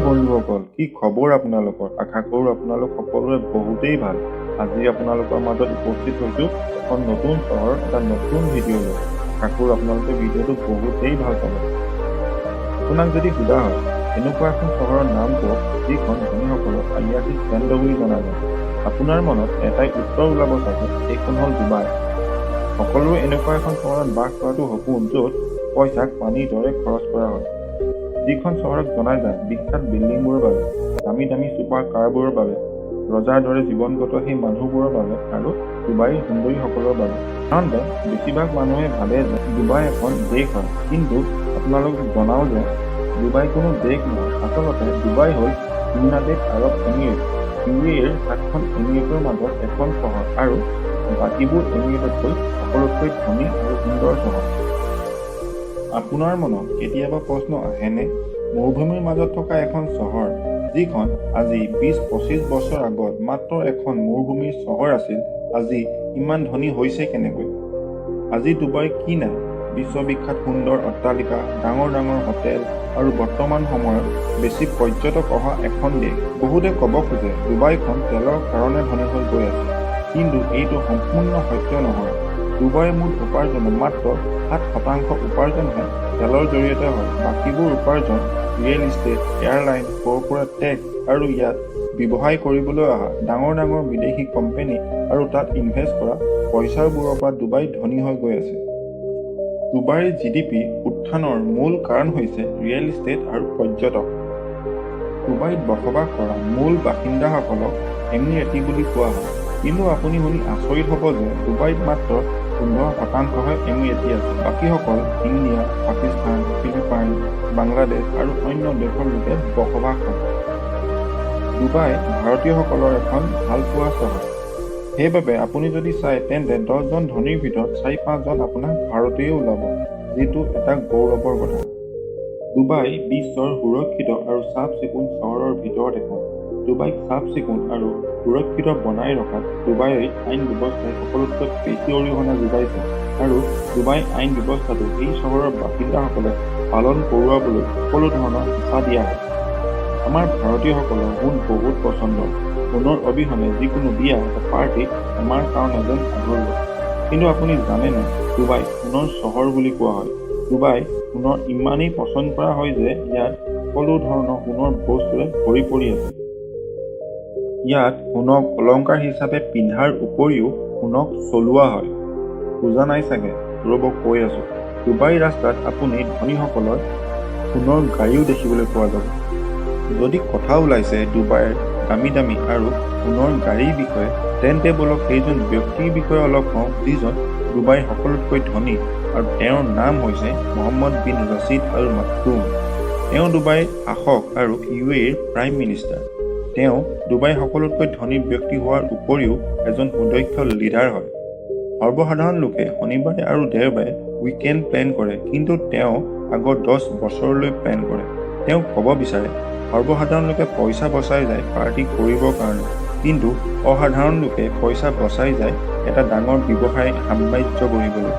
বন্ধুসকল, কি খবৰ আপোনালোকৰ? আশা কৰোঁ আপোনালোক সকলোৰে বহুতেই ভাল। আজি আপোনালোকৰ মাজত উপস্থিত হৈছোঁ এখন নতুন চহৰ এটা নতুন ভিডিঅ' লৈ। আশা কৰোঁ আপোনালোকে ভিডিঅ'টো বহুতেই ভাল পাব। আপোনাক যদি সোধা হয় এনেকুৱা এখন চহৰৰ নাম কওক যিখন ধনীসকলক আয়াতিত কেন্দ্ৰ বুলি জনা যায়, আপোনাৰ মনত এটাই উত্তৰ ওলাব চাগে, এইখন হ'ল ডুবাই। সকলোৰে এনেকুৱা এখন চহৰত বাস কৰাটো সপোন, য'ত পইচাক পানীৰ দৰে খৰচ কৰা হয়। যিখন চহৰক জনা যায় বিখ্যাত বিল্ডিংবোৰৰ বাবে, দামী দামী ছুপাৰ কাৰবোৰৰ বাবে, ৰজাৰ দৰে জীৱনগত সেই মানুহবোৰৰ বাবে আৰু ডুবাইৰ সুন্দৰীসকলৰ বাবে। সাধাৰণতে বেছিভাগ মানুহে ভাবে যে ডুবাই এখন দেশ হয়, কিন্তু আপোনালোকক জনাওঁ যে ডুবাই কোনো দেশ নহয়। আচলতে ডুবাই হ'ল ইউনাইটেড আৰব এমিৰেট, UAEৰ 7খন এমিৰেটৰ মাজত এখন চহৰ আৰু বাকীবোৰ এমিৰেটতকৈ সকলোতকৈ ধনী আৰু সুন্দৰ চহৰ। আপোনাৰ মনত কেতিয়াবা প্ৰশ্ন আহেনে, মৰুভূমিৰ মাজত থকা এখন চহৰ যিখন আজি 20-25 বছৰ আগত মাত্ৰ এখন মৰুভূমিৰ চহৰ আছিল, আজি ইমান ধনী হৈছে কেনেকৈ? আজি ডুবাইৰ কি নাই? বিশ্ববিখ্যাত সুন্দৰ অট্টালিকা, ডাঙৰ ডাঙৰ হোটেল আৰু বৰ্তমান সময়ত বেছি পৰ্যটক অহা এখন দেশ। বহুতে ক'ব খোজে ডুবাইখন তেলৰ কাৰণে ধনী হৈ গৈ আছে, কিন্তু এইটো সম্পূৰ্ণ সত্য নহয়। ডুবাইৰ মুঠ উপাৰ্জনৰ মাত্ৰ 7% উপাৰ্জনহে তেলৰ জৰিয়তে হয়। বাকীবোৰ উপাৰ্জন real estate, airline, corporate tax আৰু ইয়াত ব্যৱসায় কৰিবলৈ অহা ডাঙৰ ডাঙৰ বিদেশী কোম্পানী আৰু তাত ইনভেষ্ট কৰা পইচাবোৰৰ পৰা ডুবাই ধনী হৈ গৈ আছে। ডুবাইৰ GDP উত্থানৰ মূল কাৰণ হৈছে ৰিয়েল ইষ্টেট আৰু পৰ্যটক। ডুবাইত বসবাস কৰা মূল বাসিন্দাসকলক এমিৰেটি বুলি কোৱা হয়, কিন্তু আপুনি শুনি আচৰিত হ'ব যে ডুবাইত মাত্ৰ 15%হে এমিৰেটি আছে। বাকীসকল ইণ্ডিয়া, পাকিস্তান, ফিলিপাইন, বাংলাদেশ আৰু অন্য দেশৰ লোকে বসবাস কৰে। ডুবাই ভাৰতীয়সকলৰ এখন ভালপোৱা চহৰ। সেইবাবে আপুনি যদি চায় তেন্তে 10জন ধনীৰ ভিতৰত 4-5জন আপোনাক ভাৰতীয় ওলাব, যিটো এটা গৌৰৱৰ কথা। ডুবাই বিশ্বৰ সুৰক্ষিত আৰু চাফ-চিকুণ চহৰৰ ভিতৰত এখন। ডুবাইক চাফ-চিকুণ আৰু সুৰক্ষিত বনাই ৰখাত ডুবাইৰ আইন ব্যৱস্থাই সকলোতকৈ বেছি অৰিহণা যোগাইছে আৰু ডুবাই আইন ব্যৱস্থাটো এই চহৰৰ বাসিন্দাসকলে পালন কৰোৱাবলৈ সকলো ধৰণৰ হেঁচা দিয়া হয়। আমাৰ ভাৰতীয়সকলৰ সোণ বহুত পচন্দ। সোণৰ অবিহনে যিকোনো বিয়া বা পাৰ্টি আমাৰ কাৰণে যেন আধৰুৱা। কিন্তু আপুনি জানেনে, ডুবাই সোণৰ চহৰ বুলি কোৱা হয়। ডুবাই সোণৰ ইমানেই পচন্দ কৰা হয় যে ইয়াত সকলো ধৰণৰ সোণৰ বস্তুৰে ভৰি পৰি আছে। ইয়াত সোণক অলংকাৰ হিচাপে পিন্ধাৰ উপৰিও সোণক চলোৱা হয়। বুজা নাই চাগে, ৰ'ব কৈ আছোঁ। ডুবাই ৰাস্তাত আপুনি ধনীসকলৰ সোণৰ গাড়ীও দেখিবলৈ পোৱা যাব। যদি কথা ওলাইছে ডুবাইৰ দামী দামী আৰু সোণৰ গাড়ীৰ বিষয়ে, তেন্তে বলক সেইজন ব্যক্তিৰ বিষয়ে অলপ কওঁ যিজন ডুবাইৰ সকলোতকৈ ধনী, আৰু তেওঁৰ নাম হৈছে মহম্মদ বিন ৰছিদ আল মাকতুম। তেওঁ ডুবাইৰ শাসক আৰু UAEৰ প্ৰাইম মিনিষ্টাৰ। তেওঁ ডুবাইৰ সকলোতকৈ ধনী ব্যক্তি হোৱাৰ উপৰিও এজন সুদক্ষ লিডাৰ হয়। সৰ্বসাধাৰণ লোকে শনিবাৰে আৰু দেওবাৰে উইকেণ্ড প্লেন কৰে, কিন্তু তেওঁ আগৰ 10 বছৰলৈ প্লেন কৰে। তেওঁ ক'ব বিচাৰে সৰ্বসাধাৰণ লোকে পইচা বচাই যায় পাৰ্টি কৰিবৰ কাৰণে, কিন্তু অসাধাৰণ লোকে পইচা বচাই যায় এটা ডাঙৰ ব্যৱসায় সাম্ৰাজ্য গঢ়িবলৈ।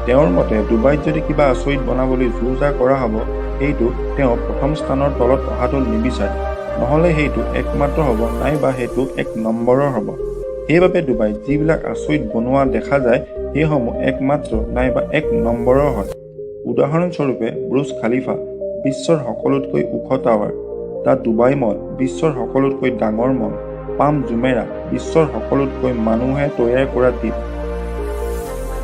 তেওঁৰ মতে ডুবাইত যদি কিবা আচৰিত বনাবলৈ জোৰ-জাৰ কৰা হ'ব, সেইটো তেওঁ প্ৰথম স্থানৰ তলত অহাটো নিবিচাৰে, নহ'লে সেইটো একমাত্ৰ হ'ব, নাইবা সেইটো 1 নম্বৰৰ হ'ব। সেইবাবে ডুবাইত যিবিলাক আচৰিত বনোৱা দেখা যায় সেইসমূহ একমাত্ৰ নাইবা 1 নম্বৰৰ হয়। উদাহৰণস্বৰূপে বুৰ্জ খালিফা, বিশ্বৰ সকলোতকৈ ওখ টাৱাৰ; দ্য ডুবাই মল, বিশ্বৰ সকলোতকৈ ডাঙৰ মল; পাম জুমেৰা, বিশ্বৰ সকলোতকৈ মানুহে তৈয়াৰ কৰা দ্বীপ।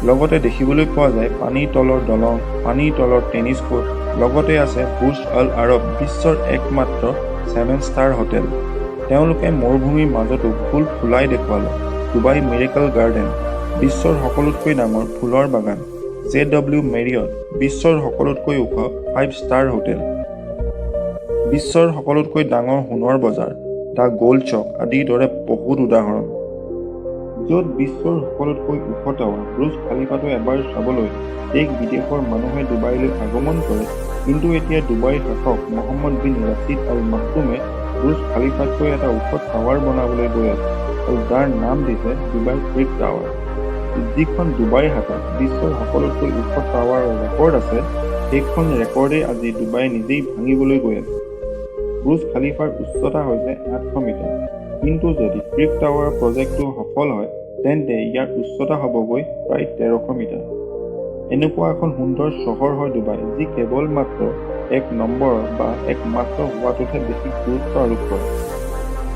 লগতে দেখিবলৈ পোৱা যায় পানীৰ তলৰ দলং, পানীৰ তলৰ টেনিছ কোৰ্ট। লগতে আছে বুৰ্জ আল আৰব, বিশ্বৰ একমাত্ৰ 7 ষ্টাৰ হোটেল। তেওঁলোকে মৰুভূমিৰ মাজতো ফুল ফুলাই দেখুৱালে। ডুবাই মিৰেকল গাৰ্ডেন, বিশ্বৰ সকলোতকৈ ডাঙৰ ফুলৰ বাগান। JW মেৰিয়ট, বিশ্বৰ সকলোতকৈ ওখ 5 ষ্টাৰ হোটেল। বিশ্বৰ সকলোতকৈ ডাঙৰ সোণৰ বজাৰ, দ্য গ'ল্ড চক আদিৰ দৰে বহুত উদাহৰণ। য'ত বিশ্বৰ সকলোতকৈ ওখ টাৱাৰ বুৰ্জ খালিফাটো এবাৰ চাবলৈ দেশ-বিদেশৰ মানুহে ডুবাইলৈ আগমন কৰে, কিন্তু এতিয়া ডুবাইৰ শাসক মহম্মদ বিন ৰছিদ আল মাকতুমে বুৰ্জ খালিফাতকৈ এটা ওখ টাৱাৰ বনাবলৈ গৈ আছে, আৰু যাৰ নাম দিছে ডুবাই ট্ৰিপ টাৱাৰ। যিখন ডুবাইৰ হাতত বিশ্বৰ সকলোতকৈ ওখ টাৱাৰৰ ৰেকৰ্ড আছে, সেইখন ৰেকৰ্ডেই আজি ডুবাই নিজেই ভাঙিবলৈ গৈ আছে। বুৰ্জ খালিফাৰ উচ্চতা হৈছে 800 মিটাৰ। কিন্তু যদি ক্ৰিক টাৱাৰ প্ৰজেক্টটো সফল হয় তেন্তে ইয়াৰ উচ্চতা হ'বগৈ প্ৰায় 1300 মিটাৰ। এনেকুৱা এখন সুন্দৰ চহৰ হয় ডুবাই, যি কেৱল মাত্ৰ এক নম্বৰ বা একমাত্ৰ হোৱাটোতহে বেছি গুৰুত্ব আৰোপ কৰে।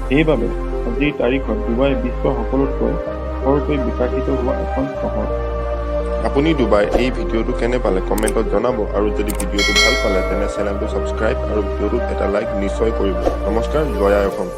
সেইবাবে আজিৰ তাৰিখত ডুবাই বিশ্বৰ সকলোতকৈ খৰকৈ বিকশিত হোৱা এখন চহৰ। আপুনি ডুবাই এই ভিডিঅ'টো কেনে পালে কমেণ্টত জনাব আৰু যদি ভিডিঅ'টো ভাল পালে তেনে চেনেলটো ছাবস্ক্ৰাইব আৰু ভিডিঅ'টোত এটা লাইক নিশ্চয় কৰিব। নমস্কাৰ, জয় আই অসম।